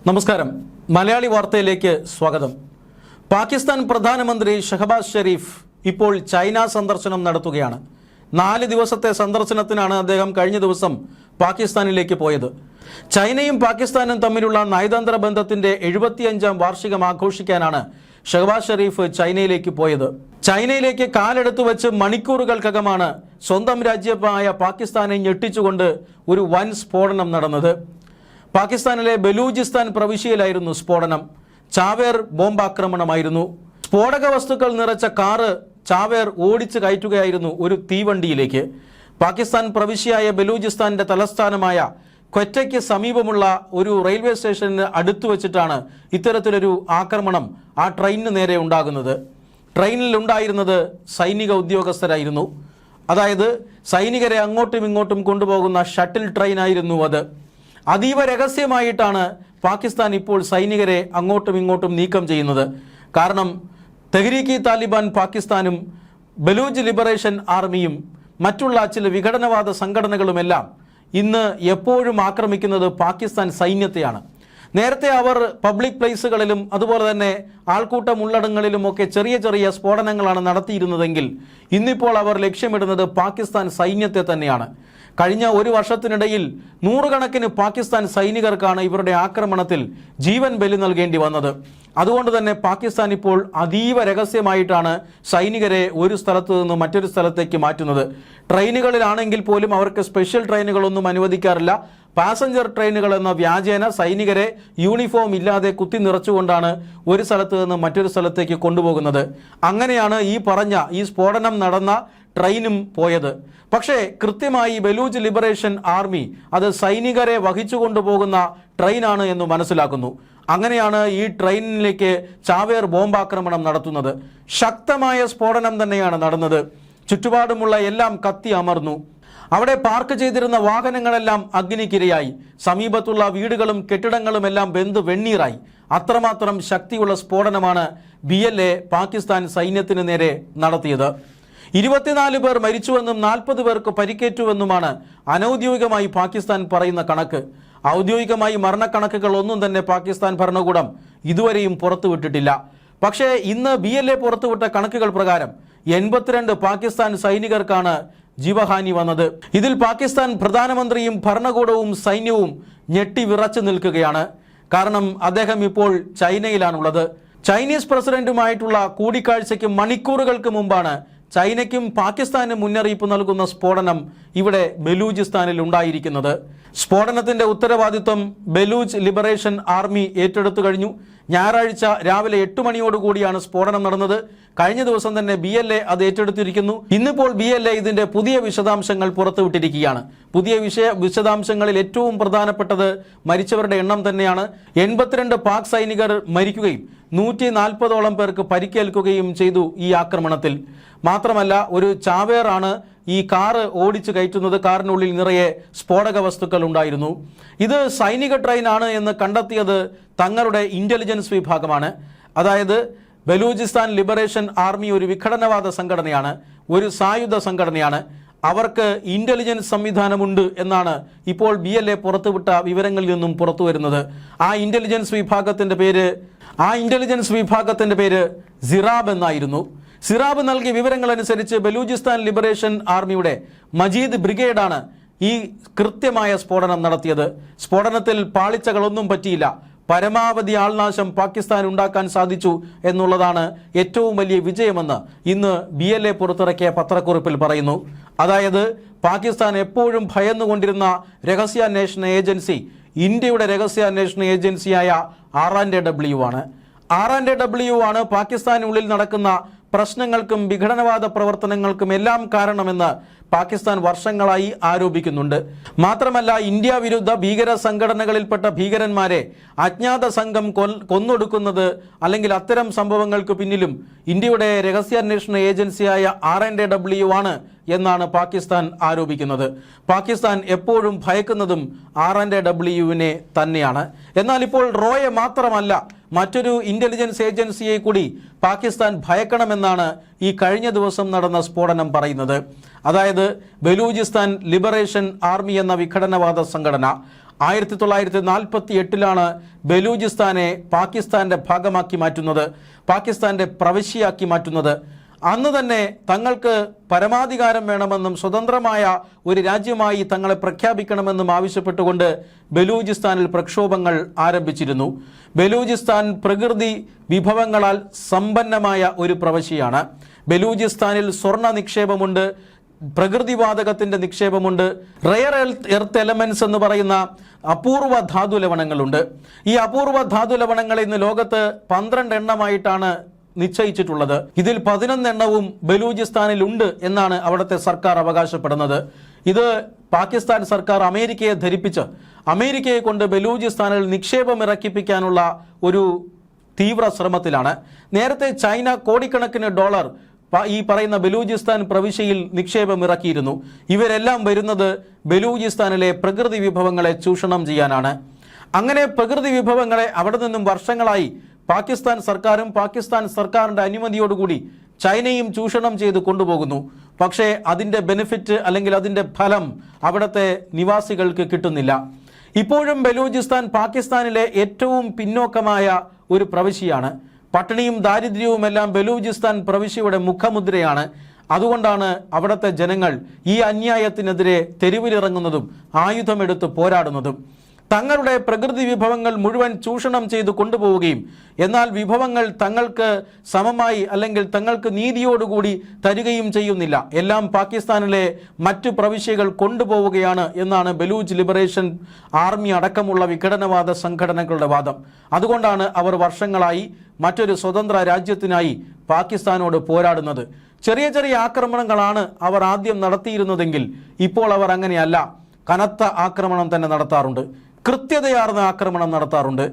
നമസ്കാരം. മലയാളി വാർത്തയിലേക്ക് സ്വാഗതം. പാകിസ്ഥാൻ പ്രധാനമന്ത്രി ഷഹബാസ് ഷെരീഫ് ഇപ്പോൾ ചൈന സന്ദർശനം നടത്തുകയാണ്. 4 ദിവസത്തെ സന്ദർശനത്തിനാണ് അദ്ദേഹം കഴിഞ്ഞ ദിവസം പാകിസ്ഥാനിലേക്ക് പോയത്. ചൈനയും പാകിസ്ഥാനും തമ്മിലുള്ള നയതന്ത്ര ബന്ധത്തിന്റെ 75ാം വാർഷികം ആഘോഷിക്കാനാണ് ഷഹബാസ് ഷെരീഫ് ചൈനയിലേക്ക് പോയത്. ചൈനയിലേക്ക് കാലെടുത്തു വെച്ച് മണിക്കൂറുകൾക്കകമാണ് സ്വന്തം രാജ്യമായ പാകിസ്ഥാനെ ഞെട്ടിച്ചുകൊണ്ട് ഒരു വൻ സ്ഫോടനം നടന്നത്. പാകിസ്ഥാനിലെ ബലൂചിസ്ഥാൻ പ്രവിശ്യയിലായിരുന്നു സ്ഫോടനം. ചാവേർ ബോംബാക്രമണമായിരുന്നു. സ്ഫോടക വസ്തുക്കൾ നിറച്ച കാറ് ചാവേർ ഓടിച്ചു കയറ്റുകയായിരുന്നു ഒരു തീവണ്ടിയിലേക്ക്. പാകിസ്ഥാൻ പ്രവിശ്യയായ ബലൂചിസ്ഥാന്റെ തലസ്ഥാനമായ ക്വറ്റയ്ക്ക് സമീപമുള്ള ഒരു റെയിൽവേ സ്റ്റേഷന് അടുത്തു വച്ചിട്ടാണ് ഇത്തരത്തിലൊരു ആക്രമണം ആ ട്രെയിനിന് നേരെ ഉണ്ടാകുന്നത്. ട്രെയിനിൽ ഉണ്ടായിരുന്നത് സൈനിക ഉദ്യോഗസ്ഥരായിരുന്നു. അതായത് സൈനികരെ അങ്ങോട്ടും ഇങ്ങോട്ടും കൊണ്ടുപോകുന്ന ഷട്ടിൽ ട്രെയിനായിരുന്നു അത്. അതീവ രഹസ്യമായിട്ടാണ് പാകിസ്ഥാൻ ഇപ്പോൾ സൈനികരെ അങ്ങോട്ടും ഇങ്ങോട്ടും നീക്കം ചെയ്യുന്നത്. കാരണം തെഹ്രീക്ക് താലിബാൻ പാകിസ്ഥാനും ബലൂച്ച് ലിബറേഷൻ ആർമിയും മറ്റുള്ള ചില വിഘടനവാദ സംഘടനകളുമെല്ലാം ഇന്ന് എപ്പോഴും ആക്രമിക്കുന്നത് പാകിസ്ഥാൻ സൈന്യത്തെയാണ്. നേരത്തെ അവർ പബ്ലിക് പ്ലേസുകളിലും അതുപോലെ തന്നെ ആൾക്കൂട്ടമുള്ളടങ്ങളിലുമൊക്കെ ചെറിയ ചെറിയ സ്ഫോടനങ്ങളാണ് നടത്തിയിരുന്നതെങ്കിൽ ഇന്നിപ്പോൾ അവർ ലക്ഷ്യമിടുന്നത് പാകിസ്ഥാൻ സൈന്യത്തെ തന്നെയാണ്. കഴിഞ്ഞ ഒരു വർഷത്തിനിടയിൽ നൂറുകണക്കിന് പാകിസ്ഥാൻ സൈനികർക്കാണ് ഇവരുടെ ആക്രമണത്തിൽ ജീവൻ ബലി നൽകേണ്ടി വന്നത്. അതുകൊണ്ട് തന്നെ പാകിസ്ഥാൻ ഇപ്പോൾ അതീവ രഹസ്യമായിട്ടാണ് സൈനികരെ ഒരു സ്ഥലത്ത് നിന്ന് മറ്റൊരു സ്ഥലത്തേക്ക് മാറ്റുന്നത്. ട്രെയിനുകളിലാണെങ്കിൽ പോലും അവർക്ക് സ്പെഷ്യൽ ട്രെയിനുകളൊന്നും അനുവദിക്കാറില്ല. പാസഞ്ചർ ട്രെയിനുകൾ എന്ന വ്യാജേന സൈനികരെ യൂണിഫോം ഇല്ലാതെ കുത്തി നിറച്ചുകൊണ്ടാണ് ഒരു സ്ഥലത്ത് നിന്ന് മറ്റൊരു സ്ഥലത്തേക്ക് കൊണ്ടുപോകുന്നത്. അങ്ങനെയാണ് ഈ സ്ഫോടനം നടന്ന ട്രെയിനും പോയത്. പക്ഷേ കൃത്യമായി ബലൂച്ച് ലിബറേഷൻ ആർമി അത് സൈനികരെ വഹിച്ചു കൊണ്ടുപോകുന്ന ട്രെയിനാണ് എന്ന് മനസ്സിലാക്കുന്നു. അങ്ങനെയാണ് ഈ ട്രെയിനിലേക്ക് ചാവേർ ബോംബാക്രമണം നടത്തുന്നത്. ശക്തമായ സ്ഫോടനം തന്നെയാണ് നടന്നത്. ചുറ്റുപാടുമുള്ള എല്ലാം കത്തി അമർന്നു. അവിടെ പാർക്ക് ചെയ്തിരുന്ന വാഹനങ്ങളെല്ലാം അഗ്നിക്കിരയായി. സമീപത്തുള്ള വീടുകളും കെട്ടിടങ്ങളുമെല്ലാം വെന്ത് വെണ്ണീറായി. അത്രമാത്രം ശക്തിയുള്ള സ്ഫോടനമാണ് BLA പാകിസ്ഥാൻ സൈന്യത്തിന് നേരെ നടത്തിയത്. 24 പേർ മരിച്ചുവെന്നും 40 പേർക്ക് പരിക്കേറ്റുവെന്നുമാണ് അനൌദ്യോഗികമായി പാകിസ്ഥാൻ പറയുന്ന കണക്ക്. ഔദ്യോഗികമായി മരണക്കണക്കുകൾ ഒന്നും തന്നെ പാകിസ്ഥാൻ ഭരണകൂടം ഇതുവരെയും പുറത്തുവിട്ടിട്ടില്ല. പക്ഷേ ഇന്ന് BLA പുറത്തുവിട്ട കണക്കുകൾ പ്രകാരം 82 പാകിസ്ഥാൻ സൈനികർക്കാണ് ജീവഹാനി വന്നത്. ഇതിൽ പാകിസ്ഥാൻ പ്രധാനമന്ത്രിയും ഭരണകൂടവും സൈന്യവും ഞെട്ടി വിറച്ചു നിൽക്കുകയാണ്. കാരണം അദ്ദേഹം ഇപ്പോൾ ചൈനയിലാണുള്ളത്. ചൈനീസ് പ്രസിഡന്റുമായിട്ടുള്ള കൂടിക്കാഴ്ചയ്ക്ക് മണിക്കൂറുകൾക്ക് മുമ്പാണ് ചൈനയ്ക്കും പാകിസ്ഥാനും മുന്നറിയിപ്പ് നൽകുന്ന സ്ഫോടനം ഇവിടെ ബലൂചിസ്ഥാനിൽ ഉണ്ടായിരിക്കുന്നത്. സ്ഫോടനത്തിന്റെ ഉത്തരവാദിത്വം ബലൂച്ച് ലിബറേഷൻ ആർമി ഏറ്റെടുത്തു കഴിഞ്ഞു. ഞായറാഴ്ച രാവിലെ 8 മണിയോടുകൂടിയാണ് സ്ഫോടനം നടന്നത്. കഴിഞ്ഞ ദിവസം തന്നെ BLA അത് ഏറ്റെടുത്തിരിക്കുന്നു. ഇന്നിപ്പോൾ BLA ഇതിന്റെ പുതിയ വിശദാംശങ്ങൾ പുറത്തുവിട്ടിരിക്കുകയാണ്. പുതിയ വിശദാംശങ്ങളിൽ ഏറ്റവും പ്രധാനപ്പെട്ടത് മരിച്ചവരുടെ എണ്ണം തന്നെയാണ്. 82 പാക് സൈനികർ മരിക്കുകയും 140ഓളം പേർക്ക് പരിക്കേൽക്കുകയും ചെയ്തു ഈ ആക്രമണത്തിൽ. മാത്രമല്ല ഒരു ചാവേറാണ് ഈ കാറ് ഓടിച്ചു കയറ്റുന്നത്. കാറിനുള്ളിൽ നിറയെ സ്ഫോടക വസ്തുക്കൾ ഉണ്ടായിരുന്നു. ഇത് സൈനിക ട്രെയിനാണ് എന്ന് കണ്ടെത്തിയത് തങ്ങളുടെ ഇന്റലിജൻസ് വിഭാഗമാണ്. അതായത് ബലൂചിസ്ഥാൻ ലിബറേഷൻ ആർമി ഒരു വിഘടനവാദ സംഘടനയാണ്, ഒരു സായുധ സംഘടനയാണ്. അവർക്ക് ഇന്റലിജൻസ് സംവിധാനമുണ്ട് എന്നാണ് ഇപ്പോൾ BLA പുറത്തുവിട്ട വിവരങ്ങളിൽ നിന്നും പുറത്തു വരുന്നത്. ആ ഇന്റലിജൻസ് വിഭാഗത്തിന്റെ പേര് സിറാബ് എന്നായിരുന്നു. സിറാബ് നൽകിയ വിവരങ്ങൾ അനുസരിച്ച് ബലൂചിസ്ഥാൻ ലിബറേഷൻ ആർമിയുടെ മജീദ് ബ്രിഗേഡാണ് ഈ കൃത്യമായ സ്ഫോടനം നടത്തിയത്. സ്ഫോടനത്തിൽ പാളിച്ചകളൊന്നും പറ്റിയില്ല. പരമാവധി ആൾനാശം പാകിസ്ഥാൻ ഉണ്ടാക്കാൻ സാധിച്ചു എന്നുള്ളതാണ് ഏറ്റവും വലിയ വിജയമെന്ന് ഇന്ന് BLA പുറത്തിറക്കിയ പത്രക്കുറിപ്പിൽ പറയുന്നു. അതായത് പാകിസ്ഥാൻ എപ്പോഴും ഭയന്നുകൊണ്ടിരുന്ന രഹസ്യാന്വേഷണ ഏജൻസി ഇന്ത്യയുടെ രഹസ്യാന്വേഷണ ഏജൻസിയായ R&AW ആണ്. R&AW ആണ് പാകിസ്ഥാനുള്ളിൽ നടക്കുന്ന പ്രശ്നങ്ങൾക്കും വിഘടനവാദ പ്രവർത്തനങ്ങൾക്കും എല്ലാം കാരണമെന്ന് പാകിസ്ഥാൻ വർഷങ്ങളായി ആരോപിക്കുന്നുണ്ട്. മാത്രമല്ല ഇന്ത്യ വിരുദ്ധ ഭീകര സംഘടനകളിൽപ്പെട്ട ഭീകരന്മാരെ അജ്ഞാത സംഘം കൊന്നൊടുക്കുന്നത് അല്ലെങ്കിൽ അത്തരം സംഭവങ്ങൾക്ക് പിന്നിലും ഇന്ത്യയുടെ രഹസ്യാന്വേഷണ ഏജൻസിയായ R&AW ആണ് എന്നാണ് പാകിസ്ഥാൻ ആരോപിക്കുന്നത്. പാകിസ്ഥാൻ എപ്പോഴും ഭയക്കുന്നതും R&AWവിനെ തന്നെയാണ്. എന്നാൽ ഇപ്പോൾ റോയെ മാത്രമല്ല മറ്റൊരു ഇന്റലിജൻസ് ഏജൻസിയെ കൂടി പാകിസ്ഥാൻ ഭയക്കണമെന്നാണ് ഈ കഴിഞ്ഞ ദിവസം നടന്ന സ്ഫോടനം പറയുന്നത്. അതായത് ബലൂചിസ്ഥാൻ ലിബറേഷൻ ആർമി എന്ന വിഘടനവാദ സംഘടന 1948 ബലൂചിസ്ഥാനെ പാകിസ്ഥാന്റെ ഭാഗമാക്കി മാറ്റുന്നത്, പാകിസ്ഥാന്റെ പ്രവിശ്യയാക്കി മാറ്റുന്നത്. അന്ന് തന്നെ തങ്ങൾക്ക് പരമാധികാരം വേണമെന്നും സ്വതന്ത്രമായ ഒരു രാജ്യമായി തങ്ങളെ പ്രഖ്യാപിക്കണമെന്നും ആവശ്യപ്പെട്ടുകൊണ്ട് ബലൂചിസ്ഥാനിൽ പ്രക്ഷോഭങ്ങൾ ആരംഭിച്ചിരുന്നു. ബലൂചിസ്ഥാൻ പ്രകൃതി വിഭവങ്ങളാൽ സമ്പന്നമായ ഒരു പ്രവിശ്യയാണ്. ബലൂചിസ്ഥാനിൽ സ്വർണ്ണ നിക്ഷേപമുണ്ട്, പ്രകൃതിവാതകത്തിന്റെ നിക്ഷേപമുണ്ട്, റെയർ എർത്ത് എലമെന്റ്സ് എന്ന് പറയുന്ന അപൂർവ ധാതു ലവണങ്ങളുണ്ട്. ഈ അപൂർവ ധാതു ലവണങ്ങൾ ഇന്ന് ലോകത്ത് 12 എണ്ണമായിട്ടാണ് നിശ്ചയിച്ചിട്ടുള്ളത്. ഇതിൽ 11 എണ്ണവും ബലൂചിസ്ഥാനിൽ ഉണ്ട് എന്നാണ് അവിടുത്തെ സർക്കാർ അവകാശപ്പെടുന്നത്. ഇത് പാകിസ്ഥാൻ സർക്കാർ അമേരിക്കയെ ധരിപ്പിച്ച് അമേരിക്കയെ കൊണ്ട് ബലൂചിസ്ഥാനിൽ നിക്ഷേപം ഇറക്കിപ്പിക്കാനുള്ള ഒരു തീവ്ര ശ്രമത്തിലാണ്. നേരത്തെ ചൈന കോടിക്കണക്കിന് ഡോളർ ഈ പറയുന്ന ബലൂചിസ്ഥാൻ പ്രവിശ്യയിൽ നിക്ഷേപം ഇറക്കിയിരുന്നു. ഇവരെല്ലാം വരുന്നത് ബലൂചിസ്ഥാനിലെ പ്രകൃതി വിഭവങ്ങളെ ചൂഷണം ചെയ്യാനാണ്. അങ്ങനെ പ്രകൃതി വിഭവങ്ങളെ അവിടെ നിന്നും വർഷങ്ങളായി പാകിസ്ഥാൻ സർക്കാരും പാകിസ്ഥാൻ സർക്കാരിൻ്റെ അനുമതിയോടുകൂടി ചൈനയും ചൂഷണം ചെയ്ത് കൊണ്ടുപോകുന്നു. പക്ഷേ അതിൻ്റെ ബെനിഫിറ്റ് അല്ലെങ്കിൽ അതിൻ്റെ ഫലം അവിടുത്തെ നിവാസികൾക്ക് കിട്ടുന്നില്ല. ഇപ്പോഴും ബലൂചിസ്ഥാൻ പാകിസ്ഥാനിലെ ഏറ്റവും പിന്നോക്കമായ ഒരു പ്രവിശ്യയാണ്. പട്ടിണിയും ദാരിദ്ര്യവുമെല്ലാം ബലൂചിസ്ഥാൻ പ്രവിശ്യയുടെ മുഖമുദ്രയാണ്. അതുകൊണ്ടാണ് അവിടുത്തെ ജനങ്ങൾ ഈ അന്യായത്തിനെതിരെ തെരുവിലിറങ്ങുന്നതും ആയുധമെടുത്ത് പോരാടുന്നതും. തങ്ങളുടെ പ്രകൃതി വിഭവങ്ങൾ മുഴുവൻ ചൂഷണം ചെയ്ത് കൊണ്ടുപോവുകയും എന്നാൽ വിഭവങ്ങൾ തങ്ങൾക്ക് സമമായി അല്ലെങ്കിൽ തങ്ങൾക്ക് നീതിയോടുകൂടി തരികയും ചെയ്യുന്നില്ല. എല്ലാം പാകിസ്ഥാനിലെ മറ്റു പ്രവിശ്യകൾ കൊണ്ടുപോവുകയാണ് എന്നാണ് ബലൂച്ച് ലിബറേഷൻ ആർമി അടക്കമുള്ള വിഘടനവാദ സംഘടനകളുടെ വാദം. അതുകൊണ്ടാണ് അവർ വർഷങ്ങളായി മറ്റൊരു സ്വതന്ത്ര രാജ്യത്തിനായി പാകിസ്ഥാനോട് പോരാടുന്നത്. ചെറിയ ചെറിയ ആക്രമണങ്ങളാണ് അവർ ആദ്യം നടത്തിയിരുന്നതെങ്കിൽ ഇപ്പോൾ അവർ അങ്ങനെയല്ല. കനത്ത ആക്രമണം തന്നെ നടത്താറുണ്ട്, കൃത്യതയാർന്ന ആക്രമണം നടത്താറുണ്ട്.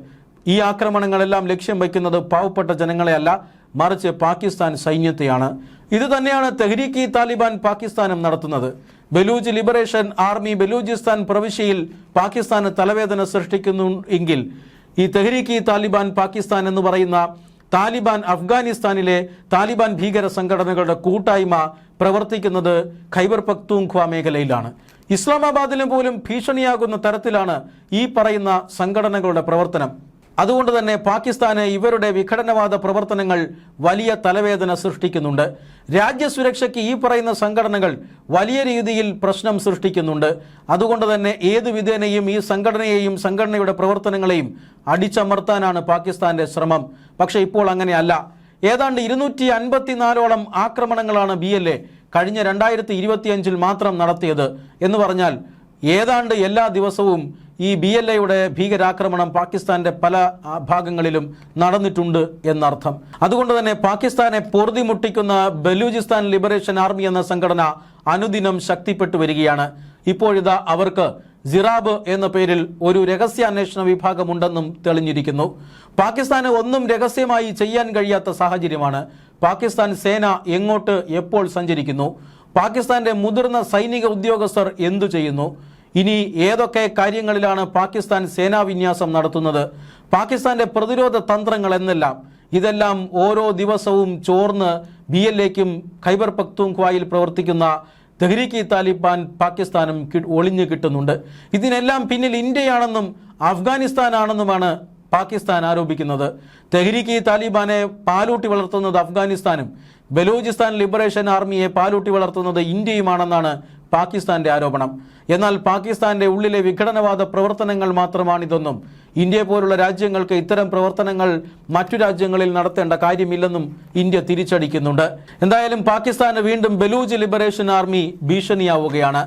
ഈ ആക്രമണങ്ങളെല്ലാം ലക്ഷ്യം വയ്ക്കുന്നത് പാവപ്പെട്ട ജനങ്ങളെയല്ല, മറിച്ച് പാകിസ്ഥാൻ സൈന്യത്തെയാണ്. ഇത് തന്നെയാണ് തെഹ്രീക്ക് താലിബാൻ പാകിസ്ഥാനും നടത്തുന്നത്. ബലൂച്ച് ലിബറേഷൻ ആർമി ബലൂചിസ്ഥാൻ പ്രവിശ്യയിൽ പാകിസ്ഥാന് തലവേദന സൃഷ്ടിക്കുന്നു എങ്കിൽ ഈ തെഹ്രീക്ക് താലിബാൻ പാകിസ്ഥാൻ എന്ന് പറയുന്ന താലിബാൻ അഫ്ഗാനിസ്ഥാനിലെ താലിബാൻ ഭീകര സംഘടനകളുടെ കൂട്ടായ്മ പ്രവർത്തിക്കുന്നത് ഖൈബർ പഖ്തൂൺഖ്വ മേഖലയിലാണ്. ഇസ്ലാമാബാദിലും പോലും ഭീഷണിയാകുന്ന തരത്തിലാണ് ഈ പറയുന്ന സംഘടനകളുടെ പ്രവർത്തനം. അതുകൊണ്ട് തന്നെ പാകിസ്ഥാന് ഇവരുടെ വിഘടനവാദ പ്രവർത്തനങ്ങൾ വലിയ തലവേദന സൃഷ്ടിക്കുന്നുണ്ട്. രാജ്യസുരക്ഷയ്ക്ക് ഈ പറയുന്ന സംഘടനകൾ വലിയ രീതിയിൽ പ്രശ്നം സൃഷ്ടിക്കുന്നുണ്ട്. അതുകൊണ്ട് തന്നെ ഏത് വിധേനയും ഈ സംഘടനയെയും സംഘടനയുടെ പ്രവർത്തനങ്ങളെയും അടിച്ചമർത്താനാണ് പാകിസ്ഥാന്റെ ശ്രമം. പക്ഷേ ഇപ്പോൾ അങ്ങനെയല്ല. ഏതാണ്ട് 254ഓളം ആക്രമണങ്ങളാണ് BLA കഴിഞ്ഞ 2025 മാത്രം നടത്തിയത്. എന്ന് പറഞ്ഞാൽ ഏതാണ്ട് എല്ലാ ദിവസവും ഈ BLAയുടെ ഭീകരാക്രമണം പാകിസ്ഥാന്റെ പല ഭാഗങ്ങളിലും നടന്നിട്ടുണ്ട് എന്നർത്ഥം. അതുകൊണ്ട് തന്നെ പാകിസ്ഥാനെ പൊറുതിമുട്ടിക്കുന്ന ബലൂചിസ്ഥാൻ ലിബറേഷൻ ആർമി എന്ന സംഘടന അനുദിനം ശക്തിപ്പെട്ടു വരികയാണ്. ഇപ്പോഴിതാ അവർക്ക് സിറാബ് എന്ന പേരിൽ ഒരു രഹസ്യാന്വേഷണ വിഭാഗമുണ്ടെന്നും തെളിഞ്ഞിരിക്കുന്നു. പാകിസ്ഥാന് ഒന്നും രഹസ്യമായി ചെയ്യാൻ കഴിയാത്ത സാഹചര്യമാണ്. പാകിസ്ഥാൻ സേന എങ്ങോട്ട് എപ്പോൾ സഞ്ചരിക്കുന്നു, പാകിസ്ഥാന്റെ മുതിർന്ന സൈനിക ഉദ്യോഗസ്ഥർ എന്തു ചെയ്യുന്നു, ഇനി ഏതൊക്കെ കാര്യങ്ങളിലാണ് പാകിസ്ഥാൻ സേനാവിന്യാസം നടത്തുന്നത്, പാകിസ്ഥാന്റെ പ്രതിരോധ തന്ത്രങ്ങൾ എന്നെല്ലാം ഇതെല്ലാം ഓരോ ദിവസവും ചോർന്ന് BLAയ്ക്കും ഖൈബർ പഖ്തൂൺഖ്വയിൽ പ്രവർത്തിക്കുന്ന തെഹ്രീക്ക് താലിബാൻ പാകിസ്ഥാനും ഒളിഞ്ഞു കിട്ടുന്നുണ്ട്. ഇതിനെല്ലാം പിന്നിൽ ഇന്ത്യയാണെന്നും അഫ്ഗാനിസ്ഥാനാണെന്നുമാണ് പാകിസ്ഥാൻ ആരോപിക്കുന്നത്. തെഹ്രീക്ക് താലിബാനെ പാലൂട്ടി വളർത്തുന്നത് അഫ്ഗാനിസ്ഥാനും ബലൂചിസ്ഥാൻ ലിബറേഷൻ ആർമിയെ പാലൂട്ടി വളർത്തുന്നത് ഇന്ത്യയുമാണെന്നാണ് പാകിസ്ഥാന്റെ ആരോപണം. എന്നാൽ പാകിസ്ഥാന്റെ ഉള്ളിലെ വിഘടനവാദ പ്രവർത്തനങ്ങൾ മാത്രമാണിതെന്നും ഇന്ത്യ പോലുള്ള രാജ്യങ്ങൾക്ക് ഇത്തരം പ്രവർത്തനങ്ങൾ മറ്റു രാജ്യങ്ങളിൽ നടത്തേണ്ട കാര്യമില്ലെന്നും ഇന്ത്യ തിരിച്ചടിക്കുന്നുണ്ട്. എന്തായാലും പാകിസ്ഥാന് വീണ്ടും ബലൂച്ച് ലിബറേഷൻ ആർമി ഭീഷണിയാവുകയാണ്.